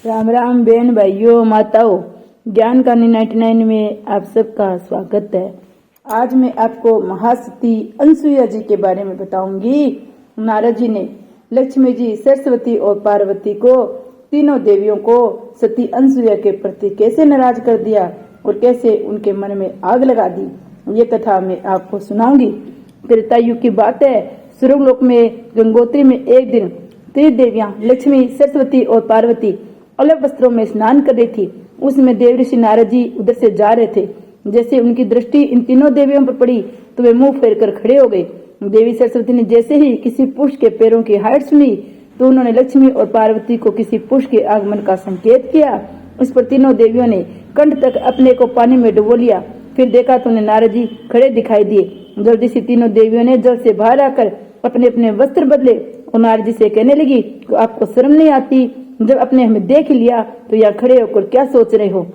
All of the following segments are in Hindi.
राम राम बहन भाइयों माताओं, ज्ञान का 99 में आप सबका स्वागत है। आज मैं आपको महासती अनसुईया जी के बारे में बताऊंगी। नारद जी ने लक्ष्मी जी, सरस्वती और पार्वती को, तीनों देवियों को सती अनसुईया के प्रति कैसे नाराज कर दिया और कैसे उनके मन में आग लगा दी, ये कथा मैं आपको सुनाऊंगी। त्रेता युग की बात है। स्वर्गलोक में गंगोत्री में एक दिन त्रिदेवियां लक्ष्मी, सरस्वती और पार्वती अलग वस्त्रों में स्नान कर रही थी। उसमें देव ऋषि नारद जी उधर से जा रहे थे। जैसे उनकी दृष्टि इन तीनों देवियों पर पड़ी तो वे मुंह फेर कर खड़े हो गए। देवी सरस्वती ने जैसे ही किसी पुरुष के पैरों की हाइट सुनी तो उन्होंने लक्ष्मी और पार्वती को किसी पुरुष के आगमन का संकेत किया। इस पर तीनों देवियों ने कंठ तक अपने को पानी में डुबो लिया। फिर देखा तो उन्हें नारद जी खड़े दिखाई दिए। जल्दी से तीनों देवियों ने जल से बाहर आकर अपने अपने वस्त्र बदले और नारद जी से कहने लगी कि आपको शर्म नहीं आती? जब अपने हमें देख लिया तो यहाँ खड़े होकर क्या सोच रहे हो?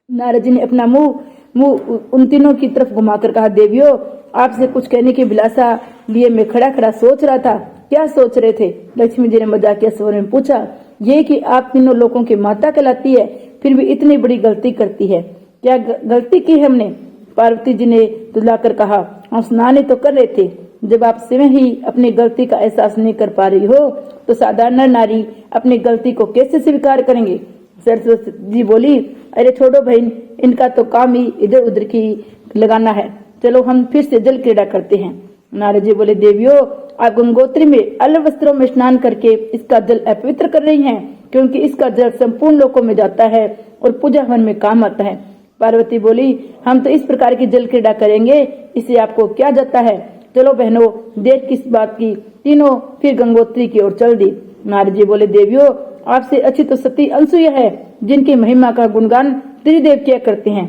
नारद जी ने अपना मुंह उन तीनों की तरफ घुमाकर कहा, देवियों, आपसे कुछ कहने की विलासा लिए मैं खड़ा खड़ा सोच रहा था। क्या सोच रहे थे? लक्ष्मी जी ने मजाकिया स्वर में पूछा। ये कि आप तीनों लोगों की माता कहलाती है, फिर भी इतनी बड़ी गलती करती है। क्या गलती की हमने? पार्वती जी ने तुलाकर कहा, हम स्नान तो कर रहे थे। जब आप स्वयं ही अपनी गलती का एहसास नहीं कर पा रही हो तो साधारण नर नारी अपनी गलती को कैसे स्वीकार करेंगे? सरस्वती जी बोली, अरे छोड़ो बहन, इनका तो काम ही इधर उधर की लगाना है। चलो हम फिर से जल क्रीड़ा करते हैं। नारद जी बोले, देवियों, आप गंगोत्री में अलग वस्त्रों में स्नान करके इसका जल अपवित्र कर रही हैं, क्योंकि इसका जल संपूर्ण लोकों में जाता है और पूजा हवन में काम आता है। पार्वती बोली, हम तो इस प्रकार की जल क्रीड़ा करेंगे, इससे आपको क्या जाता है? चलो बहनों, देर किस बात की? तीनों फिर गंगोत्री की ओर चल दी। नारद जी बोले, देवियों, आपसे अच्छी तो सती अनसुईया है, जिनकी महिमा का गुणगान त्रिदेव किया करते हैं।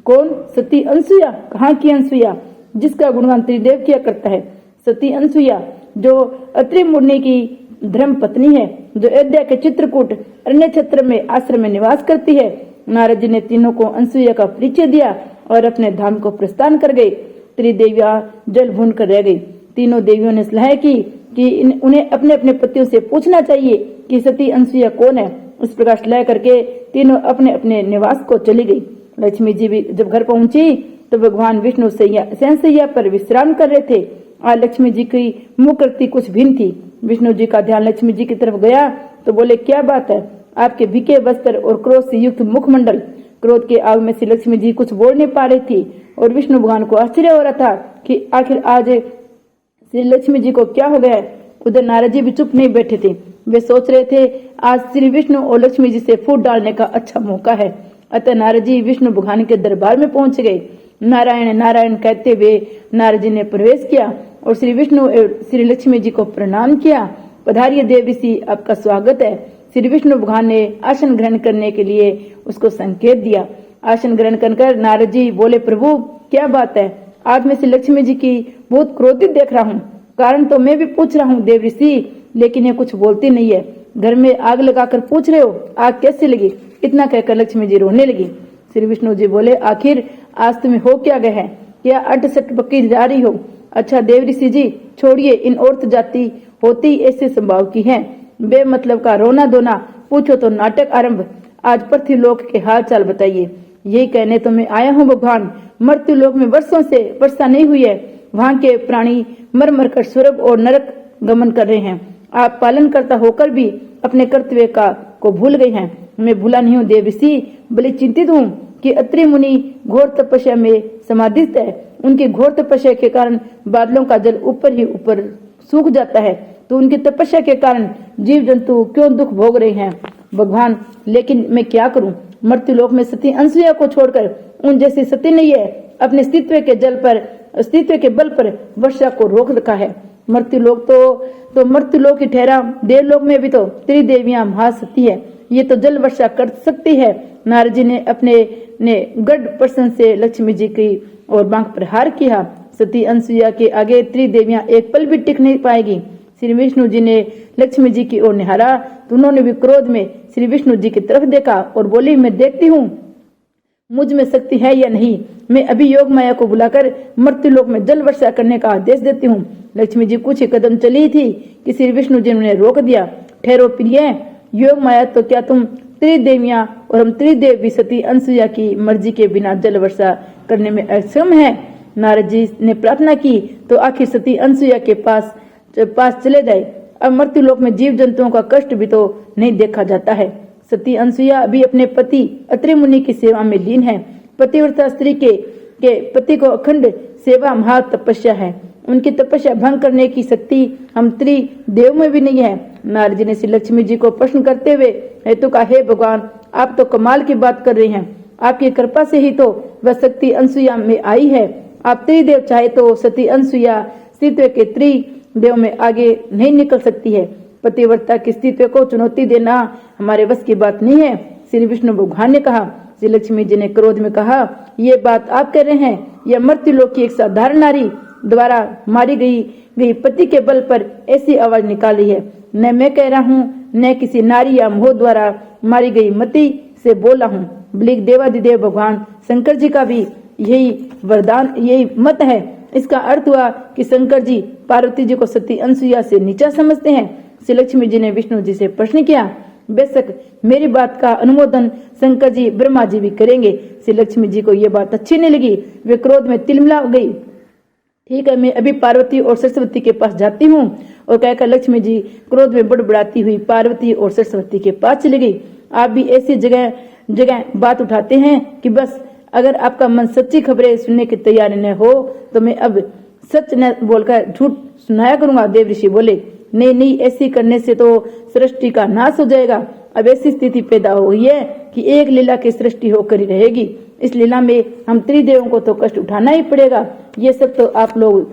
कौन? सती अनसुईया? कहाँ की अनसुईया जिसका गुणगान त्रिदेव किया करता है? सती अनसुईया जो अत्रि मुनि की धर्म पत्नी है, जो अयोध्या के चित्रकूट अरण्य क्षेत्र में आश्रम में निवास करती है। नारद जी ने तीनों को अनसुईया का परिचय दिया और अपने धाम को प्रस्थान कर गए। त्रिदेवियां जल भून कर रह गई। तीनों देवियों ने सलाह की कि उन्हें अपने अपने पतियों से पूछना चाहिए कि सती अनसुईया कौन है। इस प्रकार सलाह करके तीनों अपने अपने निवास को चली गई। लक्ष्मी जी भी जब घर पहुंची तो भगवान विष्णु शयनशैया पर विश्राम कर रहे थे। आज लक्ष्मी जी की मुखकृति कुछ भिन्न थी। विष्णु जी का ध्यान लक्ष्मी जी की तरफ गया तो बोले, क्या बात है? आपके बिके वस्त्र और क्रोध से युक्त मुखमंडल। क्रोध के आग में से लक्ष्मी जी कुछ बोल नहीं पा रही थी और विष्णु भगवान को आश्चर्य हो रहा था कि आखिर आज श्री लक्ष्मी जी को क्या हो गया है। उधर नारद जी भी चुप नहीं बैठे थे। वे सोच रहे थे आज श्री विष्णु और लक्ष्मी जी से फूट डालने का अच्छा मौका है। अतः नारद जी विष्णु भगवान के दरबार में पहुंच गए। नारायण नारायण कहते हुए नारद जी ने प्रवेश किया और श्री विष्णु और श्री लक्ष्मी जी को प्रणाम किया। पधारिए देव ऋषि, आपका स्वागत है। श्री विष्णु भगवान ने आसन ग्रहण करने के लिए उसको संकेत दिया। आसन ग्रहण कर नारद जी बोले, प्रभु, क्या बात है? आज मैं श्री लक्ष्मी जी की बहुत क्रोधित देख रहा हूँ। कारण तो मैं भी पूछ रहा हूँ देव ऋषि, लेकिन ये कुछ बोलती नहीं है। घर में आग लगाकर पूछ रहे हो, आग कैसे लगी? इतना कहकर लक्ष्मी जी रोने लगी। श्री विष्णु जी बोले, आखिर आज तुम्हें हो क्या गया है? क्या अटसट बकी जा रही हो? अच्छा देव ऋषि जी, छोड़िए, इन औरत जाति होती ऐसे स्वभाव की है। बेमतलब का रोना धोना, पूछो तो नाटक आरंभ। आज पृथ्वी लोक के हाल चाल बताइए। यही कहने तो मैं आया हूँ भगवान। मृत्यु लोक में वर्षों से वर्षा नहीं हुई है। वहाँ के प्राणी मर मर कर स्वर्ग और नरक गमन कर रहे हैं। आप पालन करता होकर भी अपने कर्तव्य को भूल गए हैं। मैं भूला नहीं हूँ देव ऋषि, बड़े चिंतित हूँ कि अत्रि मुनि घोर तपस्या में समाधिस्थ है। उनकी घोर तपस्या के कारण बादलों का जल ऊपर ही ऊपर सूख जाता है, तो उनकी तपस्या के कारण जीव जंतु क्यों दुख भोग रहे हैं भगवान? लेकिन मैं क्या करूं? मृत्यु लोक में सती अनसुईया को छोड़कर उन जैसी सती नहीं है। अपने अस्तित्व के बल पर वर्षा को रोक रखा है। मृत्यु लोक तो मृत्यु लोक ही ठहरा, देवलोक में भी तो त्रिदेवियां महासती है। ये तो जल वर्षा कर सकती है। नारद जी ने अपने गढ़ प्रसन्न से लक्ष्मी जी की और बांक प्रहार किया। सती अनसुईया के आगे त्रिदेवियां एक पल भी टिक नहीं पाएगी। श्री विष्णु जी ने लक्ष्मी जी की ओर निहारा तो उन्होंने भी क्रोध में श्री विष्णु जी की तरफ देखा और बोली, मैं देखती हूँ मुझ में शक्ति है या नहीं। मैं अभी योग माया को बुलाकर मृत्युलोक में जल वर्षा करने का आदेश देती हूँ। लक्ष्मी जी कुछ ही कदम चली थी कि श्री विष्णु जी ने रोक दिया। ठहरो प्रिय, योग माया तो क्या तुम त्रिदेवियां और हम त्रिदेव भी सती अनसुईया की मर्जी के बिना जल वर्षा करने में अक्षम है। नारद जी ने प्रार्थना की तो आखिर सती अनसुईया के पास चले गए। अब मृत्यु लोक में जीव जंतुओं का कष्ट भी तो नहीं देखा जाता है। सती अनसुईया अभी अपने पति अत्रि मुनि की सेवा में लीन है। पतिव्रता स्त्री के पति को अखंड सेवा महा तपस्या है। उनकी तपस्या भंग करने की शक्ति हम त्रिदेव में भी नहीं है। नारद जी ने श्री लक्ष्मी जी को प्रश्न करते हुए हेतु का, हे भगवान, आप तो कमाल की बात कर रहे हैं। आपकी कृपा से ही तो वह शक्ति अनसुईया में आई है। आप त्रिदेव चाहे तो सती अनसुईया अस्तित्व के त्रिदेव में आगे नहीं निकल सकती है। पतिव्रता के अस्तित्व को चुनौती देना हमारे बस की बात नहीं है। श्री विष्णु भगवान ने कहा। श्री लक्ष्मी जी ने क्रोध में कहा, ये बात आप कह रहे हैं, यह मृत्युलोक की एक साधारण नारी द्वारा मारी गई पति के बल पर ऐसी आवाज निकाली है। न मैं कह रहा हूँ, न किसी नारी या मोह द्वारा मारी गई मति से बोला हूँ। बल्कि देवादिदेव भगवान शंकर जी का भी यही वरदान, यही मत है। इसका अर्थ हुआ कि शंकर जी पार्वती जी को सती अनसुईया से नीचा समझते हैं। श्री लक्ष्मी जी ने विष्णु जी से प्रश्न किया। बेशक मेरी बात का अनुमोदन शंकर जी ब्रह्मा जी भी करेंगे। श्री लक्ष्मी जी को यह बात अच्छी नहीं लगी। वे क्रोध में तिलमिला गई। ठीक है, मैं अभी पार्वती और सरस्वती के पास जाती हूँ। और कहकर लक्ष्मी जी क्रोध में बड़बड़ाती हुई पार्वती और सरस्वती के पास चली गई। आप भी ऐसी जगह बात उठाते हैं कि बस अगर आपका मन सच्ची खबरें सुनने की तैयारी न हो तो मैं अब सच न बोलकर झूठ सुनाया करूंगा। देव ऋषि बोले, नहीं, ऐसी करने से तो सृष्टि का नाश हो जाएगा। अब ऐसी स्थिति पैदा हो गई है कि एक लीला की सृष्टि होकर ही रहेगी। इस लीला में हम त्रिदेवों को तो कष्ट उठाना ही पड़ेगा। ये सब तो आप लोग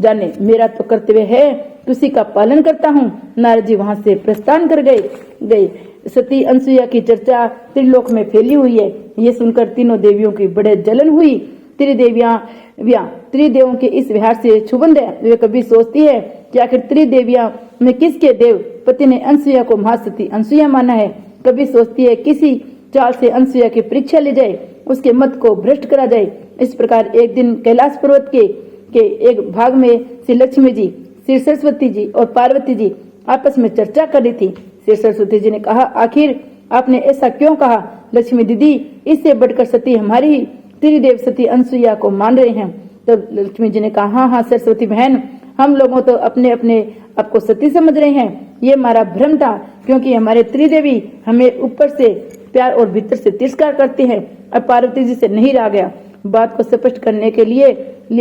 जाने, मेरा तो कर्तव्य है, उसी का पालन करता हूँ। नारद जी वहां से प्रस्थान कर गए। सती अनसुईया की चर्चा त्रिलोक में फैली हुई है। ये सुनकर तीनों देवियों की बड़े जलन हुई। त्रिदेवों के इस व्यवहार से क्षुब्ध है। वे कभी सोचती है कि आखिर त्रिदेवियां में किसके देव पति ने अनसुईया को महासती अनसुईया माना है। कभी सोचती है किसी चाल से अनसुईया की परीक्षा ली जाए, उसके मत को भ्रष्ट करा जाए। इस प्रकार एक दिन कैलाश पर्वत के एक भाग में श्री लक्ष्मी जी, श्री सरस्वती जी और पार्वती जी आपस में चर्चा कर रही थी। श्री सरस्वती जी ने कहा, आखिर आपने ऐसा क्यों कहा? लक्ष्मी दीदी, इससे बढ़कर सती हमारी ही त्रिदेव सती अनसुईया को मान रहे हैं। तो लक्ष्मी जी ने कहा, हाँ सरस्वती बहन, हम लोगों तो अपने अपने आपको सती समझ रहे हैं। ये हमारा भ्रम था, क्योंकि हमारे त्रिदेवी हमें ऊपर से प्यार और भीतर से तिरस्कार करते हैं। अब पार्वती जी से नहीं रहा गया। बात को स्पष्ट करने के लिए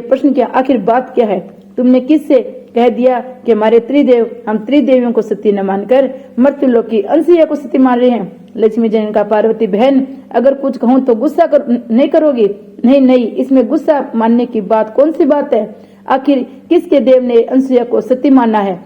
प्रश्न किया, आखिर बात क्या है? तुमने किससे कह दिया कि हमारे त्रिदेव, हम त्रिदेवियों को सती न मानकर मृत्युलोक की अनसुईया को सती मान रहे हैं? लक्ष्मी जी ने कहा, पार्वती बहन, अगर कुछ कहूँ तो गुस्सा नहीं करोगी? नहीं, इसमें गुस्सा मानने की बात कौन सी बात है? आखिर किसके देव ने अनसुईया को सती माना है?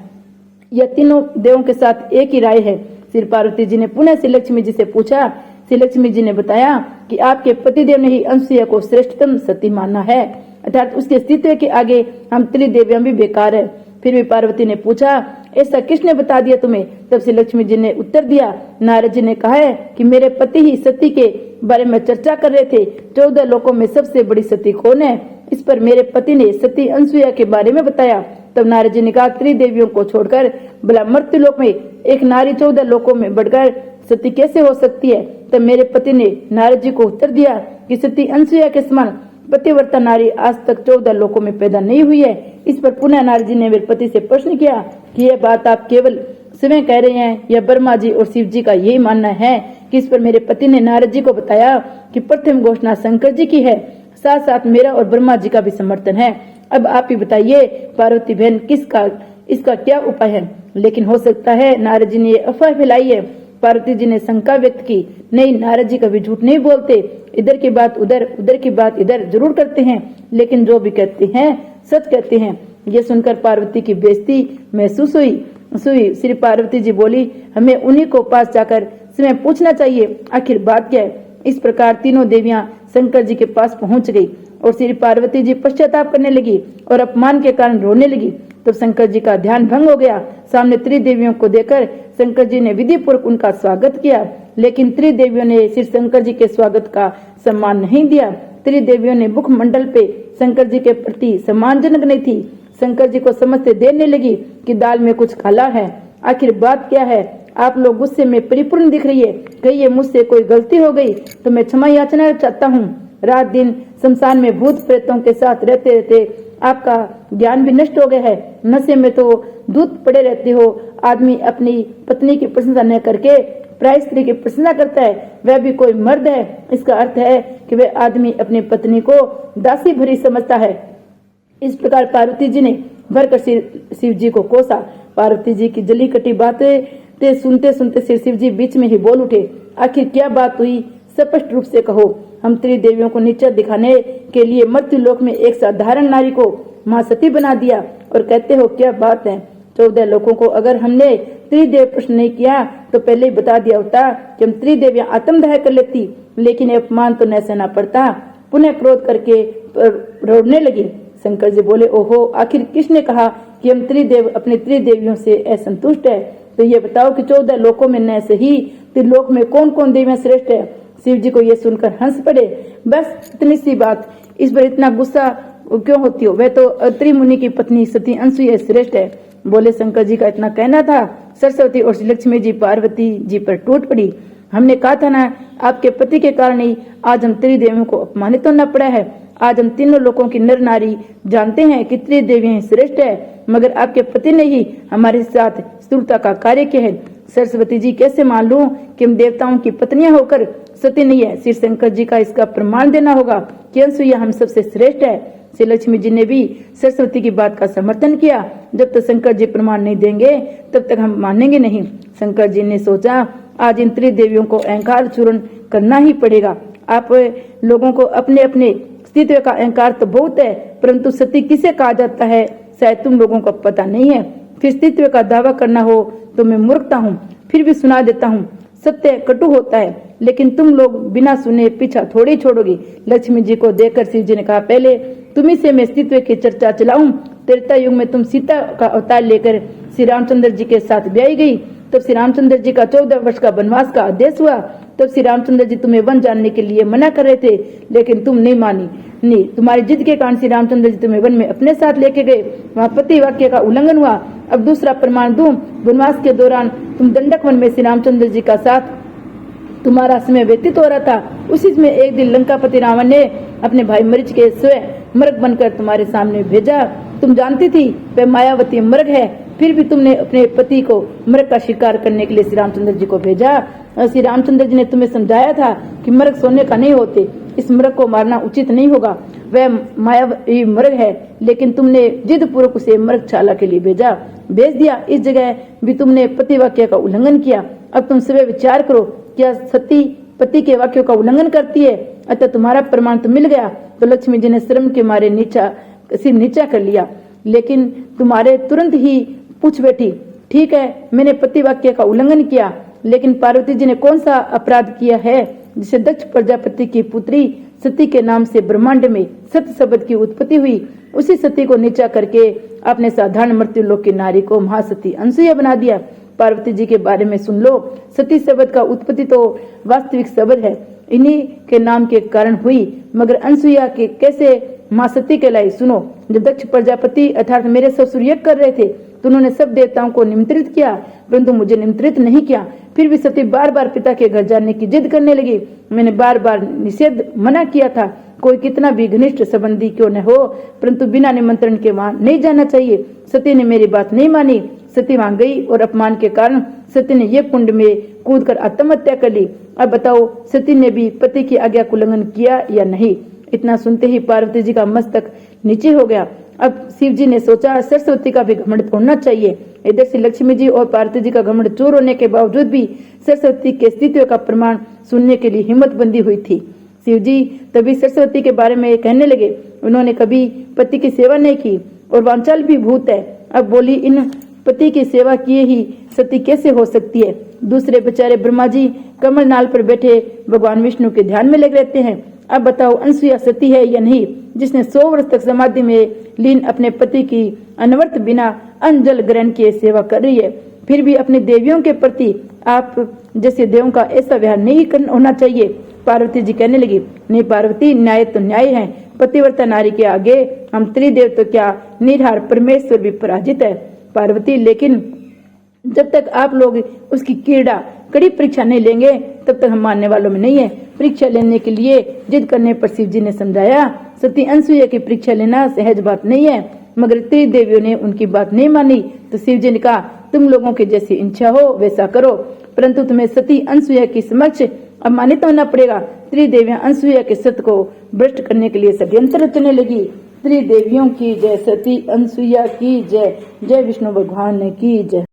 यह तीनों देवों के साथ एक ही राय है। श्री पार्वती जी ने पुनः श्री लक्ष्मी जी से पूछा। श्री लक्ष्मी जी ने बताया कि आपके पतिदेव ने ही अनसुईया को श्रेष्ठतम सती माना है, अर्थात उसके अस्तित्व के आगे हम त्रिदेवियां भी बेकार है। फिर भी पार्वती ने पूछा, ऐसा किसने बता दिया तुम्हें? तब श्री लक्ष्मी जी ने उत्तर दिया, नारद जी ने कहा है कि मेरे पति ही सती के बारे में चर्चा कर रहे थे। 14 लोकों में सबसे बड़ी सती कौन है? इस पर मेरे पति ने सती अनसुईया के बारे में बताया। तब नारद जी ने कहा, त्रिदेवियों को छोड़कर भला मृत्युलोक में एक नारी 14 लोकों में बढ़कर सती कैसे हो सकती है? तब मेरे पति ने नारद जी को उत्तर दिया कि सती अनसुईया के समान पतिव्रता नारी आज तक 14 लोकों में पैदा नहीं हुई है। इस पर पुनः नारद जी ने मेरे पति से प्रश्न किया कि यह बात आप केवल स्वयं कह रहे हैं या ब्रह्मा जी और शिव जी का यही मानना है? कि इस पर मेरे पति ने नारद जी को बताया कि प्रथम घोषणा शंकर जी की है, साथ साथ मेरा और ब्रह्मा जी का भी समर्थन है। अब आप ही बताइए पार्वती बहन, इसका क्या उपाय है? लेकिन हो सकता है नारद जी ने अफवाह फैलाई है। पार्वती जी ने शंका व्यक्त की, नहीं, नारद जी कभी झूठ नहीं बोलते। इधर की बात उधर, उधर की बात इधर जरूर करते हैं, लेकिन जो भी कहते हैं सच कहते हैं। ये सुनकर पार्वती की बेइज्जती महसूस हुई। श्री पार्वती जी बोली, हमें उन्हीं को पास जाकर स्वयं पूछना चाहिए, आखिर बात क्या है? इस प्रकार तीनों देवियां शंकर जी के पास पहुंच गई और श्री पार्वती जी पश्चाताप करने लगी और अपमान के कारण रोने लगी। तब शंकर जी का ध्यान भंग हो गया। सामने त्रिदेवियों को देखकर शंकर जी ने विधि पूर्वक उनका स्वागत किया, लेकिन त्रिदेवियों ने श्री शंकर जी के स्वागत का सम्मान नहीं दिया। त्रिदेवियों ने मुखमंडल पे शंकर जी के प्रति सम्मानजनक नहीं थी। शंकर जी को समझते देर नहीं लगी कि दाल में कुछ काला है। आखिर बात क्या है? आप लोग गुस्से में परिपूर्ण दिख रही है। कहिए मुझसे कोई गलती हो गई तो मैं क्षमा याचना चाहता हूँ। रात दिन शमशान में भूत प्रेतों के साथ रहते रहते आपका ज्ञान भी नष्ट हो गया है। नशे में तो दूध पड़े रहते हो। आदमी अपनी पत्नी की प्रशंसा न करके प्राय स्त्री की प्रशंसा करता है, वह भी कोई मर्द है। इसका अर्थ है कि वह आदमी अपनी पत्नी को दासी भरी समझता है। इस प्रकार पार्वती जी ने भरकर शिव जी को कोसा। पार्वती जी की जली कटी बातें सुनते सुनते शिव जी बीच में ही बोल उठे, आखिर क्या बात हुई, स्पष्ट रूप से कहो। हम त्रिदेवियों को नीचा दिखाने के लिए मृत्यु लोक में एक साधारण नारी को मां सती बना दिया और कहते हो क्या बात है। 14 लोगों को अगर हमने त्रिदेव प्रश्न नहीं किया तो पहले ही बता दिया होता कि हम त्रिदेवियां आत्मदाह कर लेती, लेकिन अपमान तो न सहना पड़ता। पुनः क्रोध करके रोने लगी। शंकर जी बोले, ओहो, आखिर किसने कहा कि हम त्रिदेव अपनी त्रिदेवियों से असंतुष्ट है। तो ये बताओ कि 14 लोकों में न सही त्रिलोक में कौन कौन देवियां श्रेष्ठ है। शिव जी को ये सुनकर हंस पड़े। बस इतनी सी बात, इस पर इतना गुस्सा क्यों होती हो, वह तो अत्रि मुनि की पत्नी सती अनसुईया श्रेष्ठ है। बोले शंकर जी का इतना कहना था। सरस्वती और लक्ष्मी जी पार्वती जी पर टूट पड़ी। हमने कहा था ना, आपके पति के कारण ही आज हम त्रिदेवियों को अपमानित होना पड़ा है। आज हम तीनों लोगों की नर नारी जानते हैं कि त्रिदेवियां श्रेष्ठ है, मगर आपके पति ने ही हमारे साथ स्थूलता का कार्य किया है। सरस्वती जी कैसे मान लूं कि हम देवताओं की पत्नियां होकर सती नहीं है। श्री शंकर जी का इसका प्रमाण देना होगा कि अनसुईया हम सबसे श्रेष्ठ है। श्री लक्ष्मी जी ने भी सरस्वती की बात का समर्थन किया। जब तक शंकर जी प्रमाण नहीं देंगे तब तक हम मानेंगे नहीं। शंकर जी ने सोचा आज इन त्रिदेवियों को अहंकार चूर्ण करना ही पड़ेगा। आप लोगों को अपने अपने अस्तित्व का अहंकार तो बहुत है, परंतु सती किसे कहा जाता है शायद तुम लोगों को पता नहीं है। फिर अस्तित्व का दावा करना हो तो मैं मूर्खता हूँ। फिर भी सुना देता हूँ, सत्य कटु होता है, लेकिन तुम लोग बिना सुने पीछा थोड़ी छोड़ोगी। लक्ष्मी जी को देखकर शिव जी ने कहा, पहले तुम्ही से मैं अस्तित्व की चर्चा चलाऊं। त्रेता युग में तुम सीता का अवतार लेकर श्री रामचंद्र जी के साथ ब्याई गई। तब श्री रामचंद्र जी का 14 वर्ष का वनवास का आदेश हुआ। तब श्री रामचंद्र जी तुम्हें वन जानने के लिए मना कर रहे थे, लेकिन तुम नहीं मानी। नहीं, तुम्हारी जिद के कारण श्री रामचंद्र जी तुम्हें वन में अपने साथ लेके गए। वहाँ पति वाक्य का उल्लंघन हुआ। अब दूसरा प्रमाण दूं, वनवास के दौरान तुम दंडक वन में श्री रामचंद्र जी का साथ तुम्हारा समय व्यतीत हो रहा था। उसी में एक दिन लंकापति रावण ने अपने भाई मरीच के स्वयं मृग बनकर तुम्हारे सामने भेजा। तुम जानती थी वह मायावती मृग है, फिर भी तुमने अपने पति को मृग का शिकार करने के लिए श्री रामचंद्र जी को भेजा। और श्री रामचंद्र जी ने तुम्हें समझाया था कि मृग सोने का नहीं होते, इस मृग को मारना उचित नहीं होगा, वह मायावी मृग है, लेकिन तुमने जिद पूर्वक उसे मृगशाला के लिए भेज दिया। इस जगह भी तुमने पति वाक्य का उल्लंघन किया। अब तुम स्वयं विचार करो, क्या सती पति के वाक्यों का उल्लंघन करती है? अतः तुम्हारा प्रमाण तो मिल गया। तो लक्ष्मी जी ने श्रम के मारे सिर नीचा कर लिया, लेकिन तुम्हारे तुरंत ही पूछ बैठी, ठीक है मैंने पति वाक्य का उल्लंघन किया, लेकिन पार्वती जी ने कौन सा अपराध किया है जिसे दक्ष प्रजापति की पुत्री सती के नाम से ब्रह्मांड में सत्य शब्द की उत्पत्ति हुई। उसी सती को नीचा करके आपने साधारण मृत्यु लोक की नारी को महासती अनसुईया बना दिया। पार्वती जी के बारे में सुन लो। सती शब्द का उत्पत्ति तो वास्तविक शब्द है, इन्हीं के नाम के कारण हुई, मगर अनसुईया के कैसे मां सती कहलाई। सुनो, जब दक्ष प्रजापति अर्थात मेरे ससुर यज्ञ कर रहे थे तो उन्होंने सब देवताओं को निमंत्रित किया, परंतु मुझे निमंत्रित नहीं किया। फिर भी सती बार बार पिता के घर जाने की जिद करने लगी। मैंने बार बार निषेध मना किया था। कोई कितना भी घनिष्ठ संबंधी क्यों न हो, परंतु बिना निमंत्रण के वहां नहीं जाना चाहिए। सती ने मेरी बात नहीं मानी। सती वहां गई और अपमान के कारण सती ने ये कुंड में कूद कर आत्महत्या कर ली। अब बताओ, सती ने भी पति की आज्ञा का उल्लंघन किया या नहीं? इतना सुनते ही पार्वती जी का मस्तक नीचे हो गया। अब शिव जी ने सोचा सरस्वती का भी घमंड तोड़ना चाहिए। इधर से लक्ष्मी जी और पार्वती जी का घमंड चूर होने के बावजूद भी सरस्वती के अस्तित्व का प्रमाण सुनने के लिए हिम्मत बंधी हुई थी। शिव जी तभी सरस्वती के बारे में कहने लगे, उन्होंने कभी पति की सेवा नहीं की और वांचल भी भूत है। अब बोली, इन पति की सेवा किए ही सती कैसे हो सकती है? दूसरे बेचारे ब्रह्मा जी कमल नाल पर बैठे भगवान विष्णु के ध्यान में लगे रहते हैं। अब बताओ, अनसुईया सती है या नहीं, जिसने 100 वर्ष तक समाधि में लीन अपने पति की अनवर्त बिना अन्न जल ग्रहण किए सेवा कर रही है। फिर भी अपने देवियों के प्रति आप जैसे देवों का ऐसा व्यवहार नहीं होना चाहिए। पार्वती जी कहने लगी, नहीं पार्वती, न्याय तो न्याय है। पतिव्रता नारी के आगे हम त्रिदेव तो क्या, निरहार परमेश्वर भी पराजित है। पार्वती, लेकिन जब तक आप लोग उसकी कड़ी परीक्षा नहीं लेंगे तब तक हम मानने वालों में नहीं है। परीक्षा लेने के लिए जिद करने पर शिव जी ने समझाया, सती अनसुईया की परीक्षा लेना सहज बात नहीं है। मगर त्रिदेवियों ने उनकी बात नहीं मानी तो शिव जी ने कहा, तुम लोगों की जैसी इच्छा हो वैसा करो, परंतु तुम्हें सती अनसुईया की समक्ष अपमानित होना पड़ेगा। त्रिदेवियां अनसुईया के सत्य को भ्रष्ट करने के लिए षड्यंत्र रचने लगी। त्रिदेवियों की जय, सती अनसुईया की जय, जय विष्णु भगवान की जय।